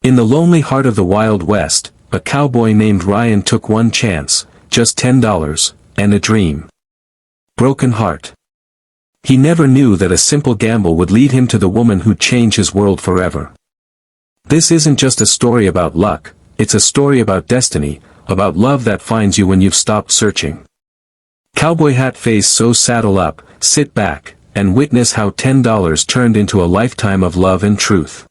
In the lonely heart of the Wild West, a cowboy named Ryan took one chance, just $10, and a dream. Broken heart. He never knew that a simple gamble would lead him to the woman who'd change his world forever. This isn't just a story about luck, it's a story about destiny, about love that finds you when you've stopped searching. Cowboy hat face, so saddle up, sit back, and witness how $10 turned into a lifetime of love and truth.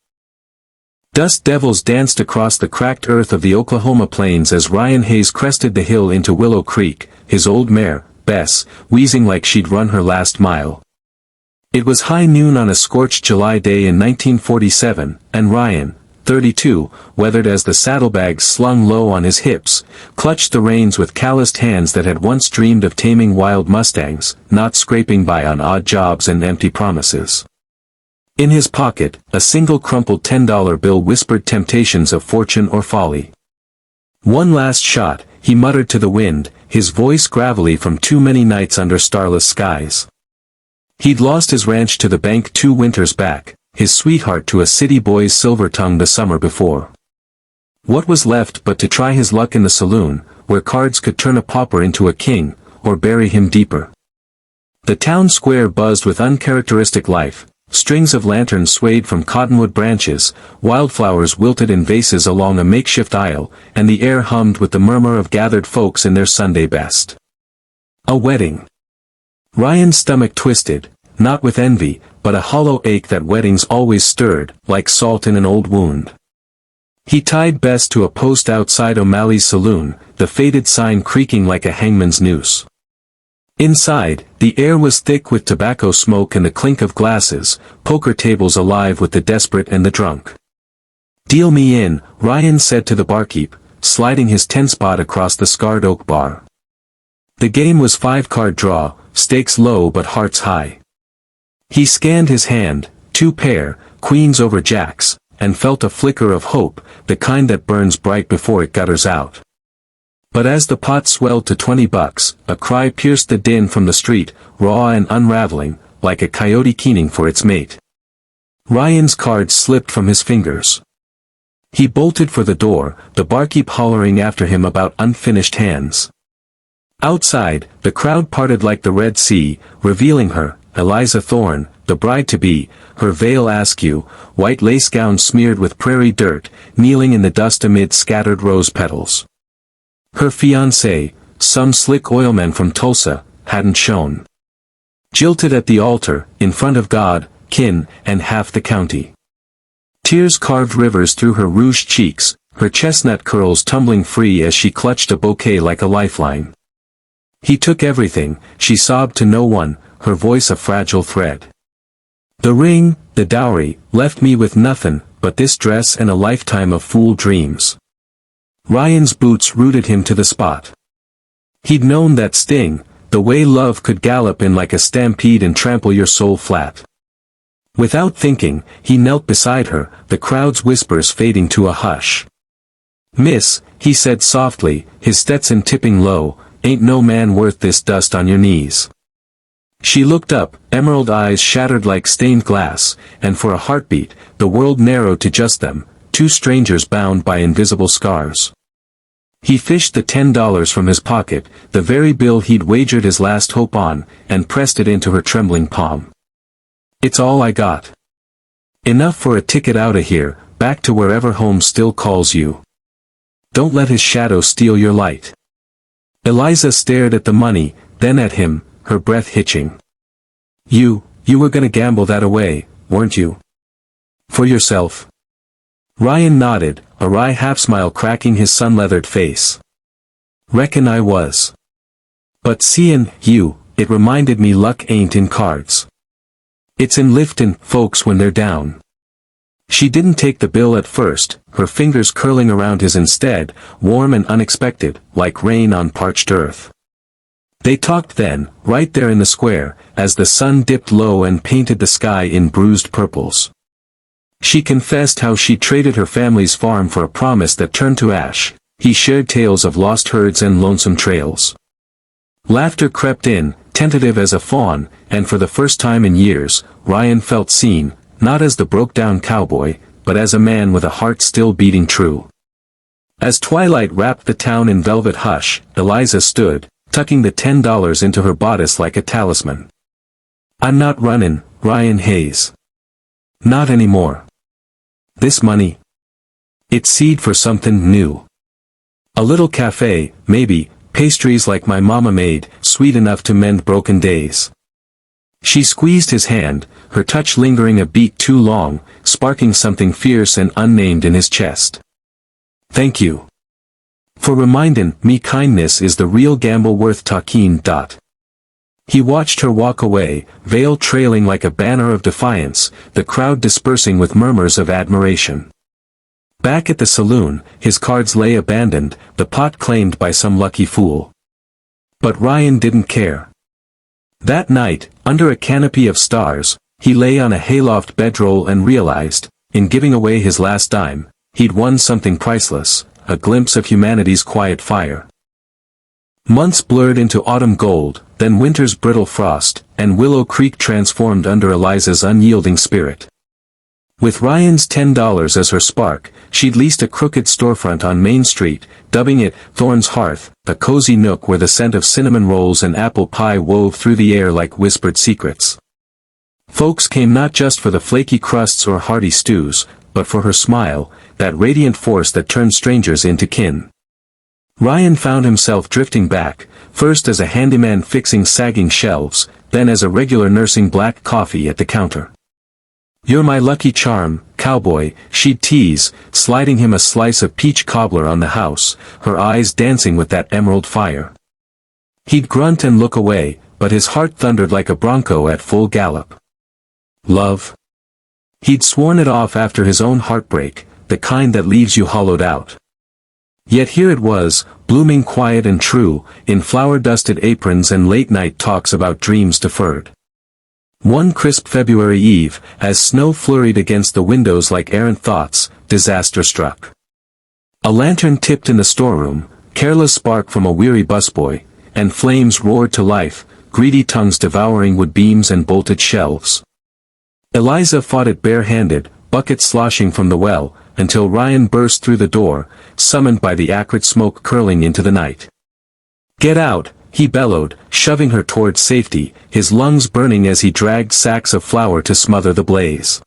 Dust devils danced across the cracked earth of the Oklahoma plains as Ryan Hayes crested the hill into Willow Creek, his old mare, Bess, wheezing like she'd run her last mile. It was high noon on a scorched July day in 1947, and Ryan, 32, weathered as the saddlebags slung low on his hips, clutched the reins with calloused hands that had once dreamed of taming wild mustangs, not scraping by on odd jobs and empty promises. In his pocket, a single crumpled $10 bill whispered temptations of fortune or folly. One last shot, he muttered to the wind, his voice gravelly from too many nights under starless skies. He'd lost his ranch to the bank 2 winters back, his sweetheart to a city boy's silver tongue the summer before. What was left but to try his luck in the saloon, where cards could turn a pauper into a king, or bury him deeper? The town square buzzed with uncharacteristic life, strings of lanterns swayed from cottonwood branches, wildflowers wilted in vases along a makeshift aisle, and the air hummed with the murmur of gathered folks in their Sunday best. A wedding. Ryan's stomach twisted, not with envy, but a hollow ache that weddings always stirred, like salt in an old wound. He tied Bess to a post outside O'Malley's saloon, the faded sign creaking like a hangman's noose. Inside, the air was thick with tobacco smoke and the clink of glasses, poker tables alive with the desperate and the drunk. "Deal me in," Ryan said to the barkeep, sliding his 10-spot across the scarred oak bar. The game was 5-card draw, stakes low but hearts high. He scanned his hand, 2 pair, queens over jacks, and felt a flicker of hope, the kind that burns bright before it gutters out. But as the pot swelled to $20, a cry pierced the din from the street, raw and unraveling, like a coyote keening for its mate. Ryan's cards slipped from his fingers. He bolted for the door, the barkeep hollering after him about unfinished hands. Outside, the crowd parted like the Red Sea, revealing her, Eliza Thorne, the bride-to-be, her veil askew, white lace gown smeared with prairie dirt, kneeling in the dust amid scattered rose petals. Her fiancé, some slick oilman from Tulsa, hadn't shown. Jilted at the altar, in front of God, kin, and half the county. Tears carved rivers through her rouged cheeks, her chestnut curls tumbling free as she clutched a bouquet like a lifeline. He took everything, she sobbed to no one, her voice a fragile thread. The ring, the dowry, left me with nothing but this dress and a lifetime of fool dreams. Ryan's boots rooted him to the spot. He'd known that sting, the way love could gallop in like a stampede and trample your soul flat. Without thinking, he knelt beside her, the crowd's whispers fading to a hush. "Miss," he said softly, his Stetson tipping low, "ain't no man worth this dust on your knees." She looked up, emerald eyes shattered like stained glass, and for a heartbeat, the world narrowed to just them, 2 strangers bound by invisible scars. He fished the $10 from his pocket, the very bill he'd wagered his last hope on, and pressed it into her trembling palm. "It's all I got. Enough for a ticket out of here, back to wherever home still calls you. Don't let his shadow steal your light." Eliza stared at the money, then at him, her breath hitching. You were gonna gamble that away, weren't you? For yourself?" Ryan nodded, a wry half-smile cracking his sun-leathered face. "Reckon I was. But seein' you, it reminded me luck ain't in cards. It's in liftin' folks when they're down." She didn't take the bill at first, her fingers curling around his instead, warm and unexpected, like rain on parched earth. They talked then, right there in the square, as the sun dipped low and painted the sky in bruised purples. She confessed how she traded her family's farm for a promise that turned to ash. He shared tales of lost herds and lonesome trails. Laughter crept in, tentative as a fawn, and for the first time in years, Ryan felt seen, not as the broke-down cowboy, but as a man with a heart still beating true. As twilight wrapped the town in velvet hush, Eliza stood, tucking the $10 into her bodice like a talisman. "I'm not running, Ryan Hayes. Not anymore. This money, it's seed for something new. A little cafe, maybe, pastries like my mama made, sweet enough to mend broken days." She squeezed his hand, her touch lingering a beat too long, sparking something fierce and unnamed in his chest. "Thank you for reminding me kindness is the real gamble worth taking." He watched her walk away, veil trailing like a banner of defiance, the crowd dispersing with murmurs of admiration. Back at the saloon, his cards lay abandoned, the pot claimed by some lucky fool. But Ryan didn't care. That night, under a canopy of stars, he lay on a hayloft bedroll and realized, in giving away his last dime, he'd won something priceless, a glimpse of humanity's quiet fire. Months blurred into autumn gold, then winter's brittle frost, and Willow Creek transformed under Eliza's unyielding spirit. With Ryan's $10 as her spark, she'd leased a crooked storefront on Main Street, dubbing it Thorn's Hearth, a cozy nook where the scent of cinnamon rolls and apple pie wove through the air like whispered secrets. Folks came not just for the flaky crusts or hearty stews, but for her smile, that radiant force that turned strangers into kin. Ryan found himself drifting back, first as a handyman fixing sagging shelves, then as a regular nursing black coffee at the counter. "You're my lucky charm, Cowboy," she'd tease, sliding him a slice of peach cobbler on the house, her eyes dancing with that emerald fire. He'd grunt and look away, but his heart thundered like a bronco at full gallop. Love? He'd sworn it off after his own heartbreak, the kind that leaves you hollowed out. Yet here it was, blooming quiet and true, in flower-dusted aprons and late-night talks about dreams deferred. One crisp February eve, as snow flurried against the windows like errant thoughts, disaster struck. A lantern tipped in the storeroom, careless spark from a weary busboy, and flames roared to life, greedy tongues devouring wood beams and bolted shelves. Eliza fought it bare-handed, buckets sloshing from the well, until Ryan burst through the door, summoned by the acrid smoke curling into the night. "Get out," he bellowed, shoving her toward safety, his lungs burning as he dragged sacks of flour to smother the blaze.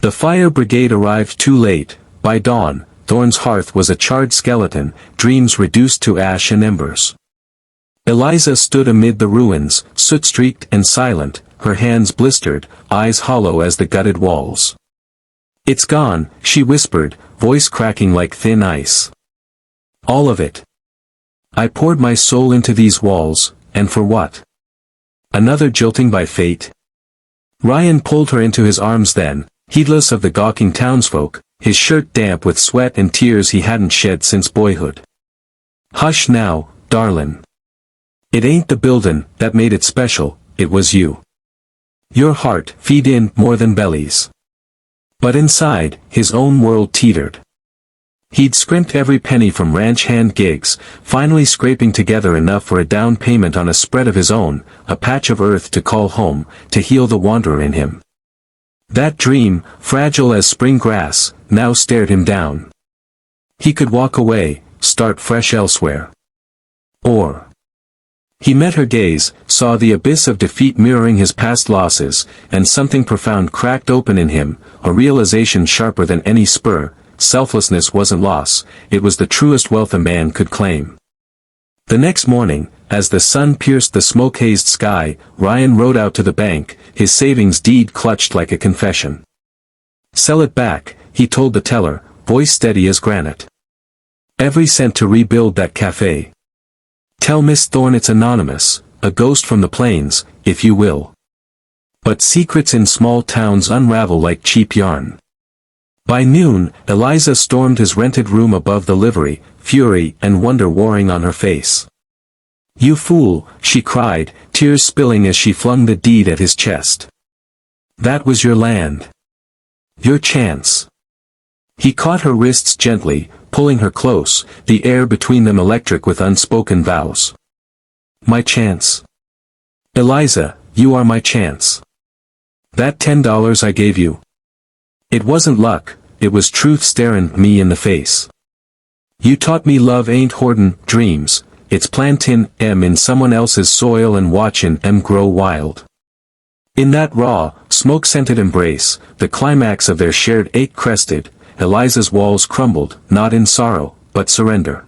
The fire brigade arrived too late. By dawn, Thorn's Hearth was a charred skeleton, dreams reduced to ash and embers. Eliza stood amid the ruins, soot-streaked and silent, her hands blistered, eyes hollow as the gutted walls. "It's gone," she whispered, voice cracking like thin ice. "All of it. I poured my soul into these walls, and for what? Another jilting by fate?" Ryan pulled her into his arms then, heedless of the gawking townsfolk, his shirt damp with sweat and tears he hadn't shed since boyhood. "Hush now, darlin'. It ain't the buildin' that made it special, it was you. Your heart feed in more than bellies." But inside, his own world teetered. He'd scrimped every penny from ranch hand gigs, finally scraping together enough for a down payment on a spread of his own, a patch of earth to call home, to heal the wanderer in him. That dream, fragile as spring grass, now stared him down. He could walk away, start fresh elsewhere. Or he met her gaze, saw the abyss of defeat mirroring his past losses, and something profound cracked open in him, a realization sharper than any spur. Selflessness wasn't loss, it was the truest wealth a man could claim. The next morning, as the sun pierced the smoke-hazed sky, Ryan rode out to the bank, his savings deed clutched like a confession. "Sell it back," he told the teller, voice steady as granite. "Every cent to rebuild that cafe. Tell Miss Thorne it's anonymous, a ghost from the plains, if you will. But secrets in small towns unravel like cheap yarn." By noon, Eliza stormed his rented room above the livery, fury and wonder warring on her face. "You fool," she cried, tears spilling as she flung the deed at his chest. "That was your land. Your chance." He caught her wrists gently, pulling her close, the air between them electric with unspoken vows. "My chance. Eliza, you are my chance. That $10 I gave you. It wasn't luck, it was truth staring me in the face. You taught me love ain't hoardin' dreams, it's plantin' 'em in someone else's soil and watchin' 'em grow wild. In that raw, smoke-scented embrace, the climax of their shared ache crested, Eliza's walls crumbled, not in sorrow, but surrender.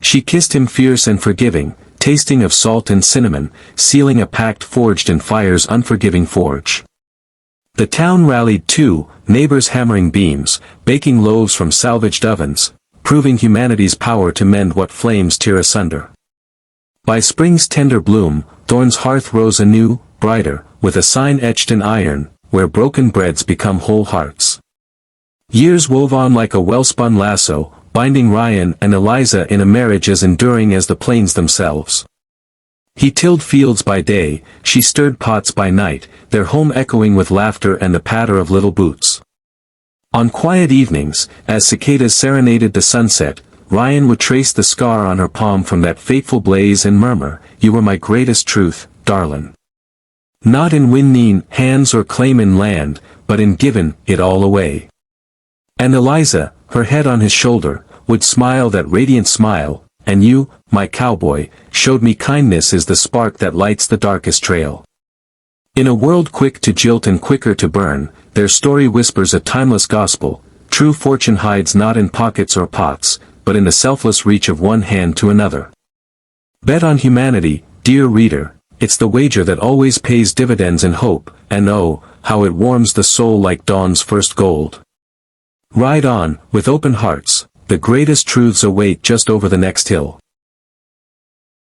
She kissed him fierce and forgiving, tasting of salt and cinnamon, sealing a pact forged in fire's unforgiving forge. The town rallied too, neighbors hammering beams, baking loaves from salvaged ovens, proving humanity's power to mend what flames tear asunder. By spring's tender bloom, Thorn's hearth rose anew, brighter, with a sign etched in iron, where broken breads become whole hearts. Years wove on like a well-spun lasso, binding Ryan and Eliza in a marriage as enduring as the plains themselves. He tilled fields by day, she stirred pots by night, their home echoing with laughter and the patter of little boots. On quiet evenings, as cicadas serenaded the sunset, Ryan would trace the scar on her palm from that fateful blaze and murmur, "You were my greatest truth, darlin'." Not in winning hands or claimin' land, but in givin' it all away. And Eliza, her head on his shoulder, would smile that radiant smile, and you, my cowboy, showed me kindness is the spark that lights the darkest trail. In a world quick to jilt and quicker to burn, their story whispers a timeless gospel, true fortune hides not in pockets or pots, but in the selfless reach of one hand to another. Bet on humanity, dear reader, it's the wager that always pays dividends in hope, and oh, how it warms the soul like dawn's first gold. Ride on, with open hearts, the greatest truths await just over the next hill.